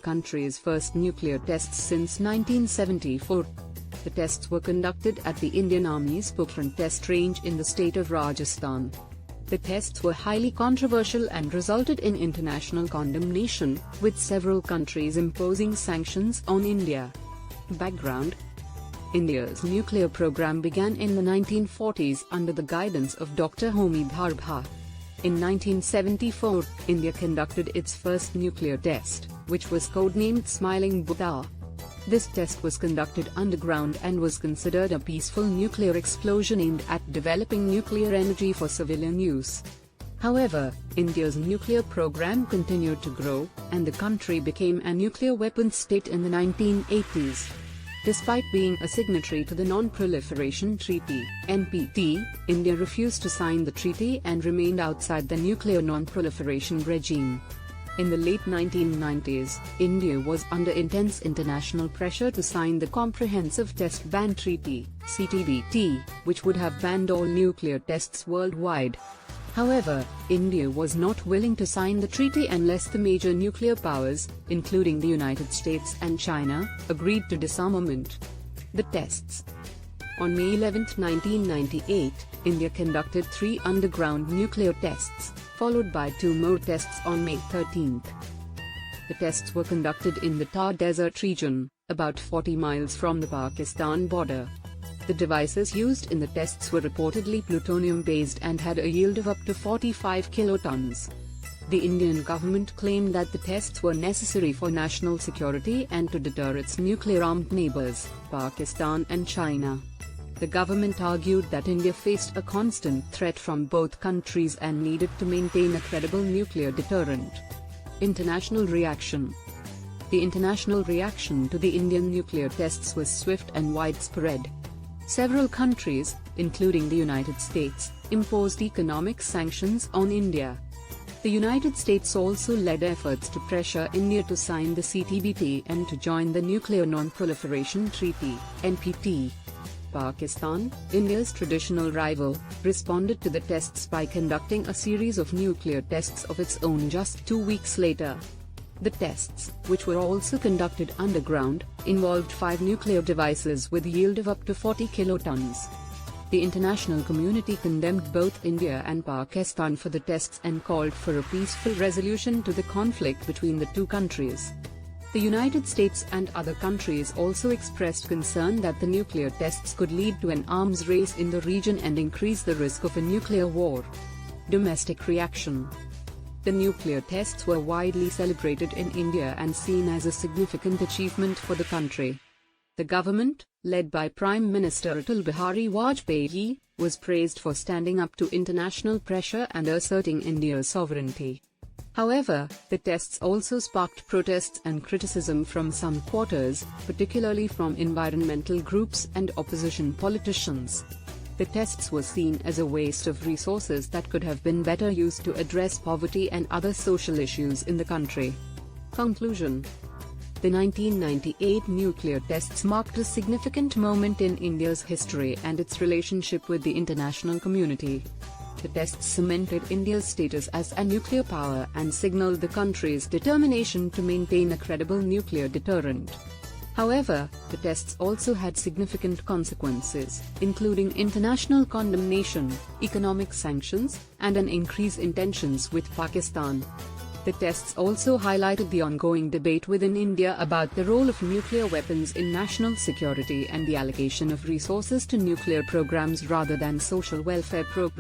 country's first nuclear tests since 1974. The tests were conducted at the Indian Army's Pokhran test range in the state of Rajasthan. The tests were highly controversial and resulted in international condemnation, with several countries imposing sanctions on India. Background: India's nuclear program began in the 1940s under the guidance of Dr. Homi Bhabha. In 1974, India conducted its first nuclear test, which was codenamed Smiling Buddha. This test was conducted underground and was considered a peaceful nuclear explosion aimed at developing nuclear energy for civilian use. However, India's nuclear program continued to grow, and the country became a nuclear weapons state in the 1980s. Despite being a signatory to the Non-Proliferation Treaty (NPT), India refused to sign the treaty and remained outside the nuclear non-proliferation regime. In the late 1990s, India was under intense international pressure to sign the Comprehensive Test Ban Treaty (CTBT), which would have banned all nuclear tests worldwide. However, India was not willing to sign the treaty unless the major nuclear powers, including the United States and China, agreed to disarmament. The tests. On May 11, 1998, India conducted 3 underground nuclear tests, followed by 2 more tests on May 13. The tests were conducted in the Thar Desert region, about 40 miles from the Pakistan border. The devices used in the tests were reportedly plutonium-based and had a yield of up to 45 kilotons. The Indian government claimed that the tests were necessary for national security and to deter its nuclear-armed neighbors, Pakistan and China. The government argued that India faced a constant threat from both countries and needed to maintain a credible nuclear deterrent. International reaction. The international reaction to the Indian nuclear tests was swift and widespread. Several countries, including the United States, imposed economic sanctions on India. The United States also led efforts to pressure India to sign the CTBT and to join the Nuclear Non-Proliferation Treaty (NPT). Pakistan, India's traditional rival, responded to the tests by conducting a series of nuclear tests of its own just 2 weeks later. The tests, which were also conducted underground, involved 5 nuclear devices with a yield of up to 40 kilotons. The international community condemned both India and Pakistan for the tests and called for a peaceful resolution to the conflict between the two countries. The United States and other countries also expressed concern that the nuclear tests could lead to an arms race in the region and increase the risk of a nuclear war. Domestic reaction. The nuclear tests were widely celebrated in India and seen as a significant achievement for the country. The government, led by Prime Minister Atal Bihari Vajpayee, was praised for standing up to international pressure and asserting India's sovereignty. However, the tests also sparked protests and criticism from some quarters, particularly from environmental groups and opposition politicians. The tests were seen as a waste of resources that could have been better used to address poverty and other social issues in the country. Conclusion. The 1998 nuclear tests marked a significant moment in India's history and its relationship with the international community. The tests cemented India's status as a nuclear power and signaled the country's determination to maintain a credible nuclear deterrent. However, the tests also had significant consequences, including international condemnation, economic sanctions, and an increase in tensions with Pakistan. The tests also highlighted the ongoing debate within India about the role of nuclear weapons in national security and the allocation of resources to nuclear programs rather than social welfare programs.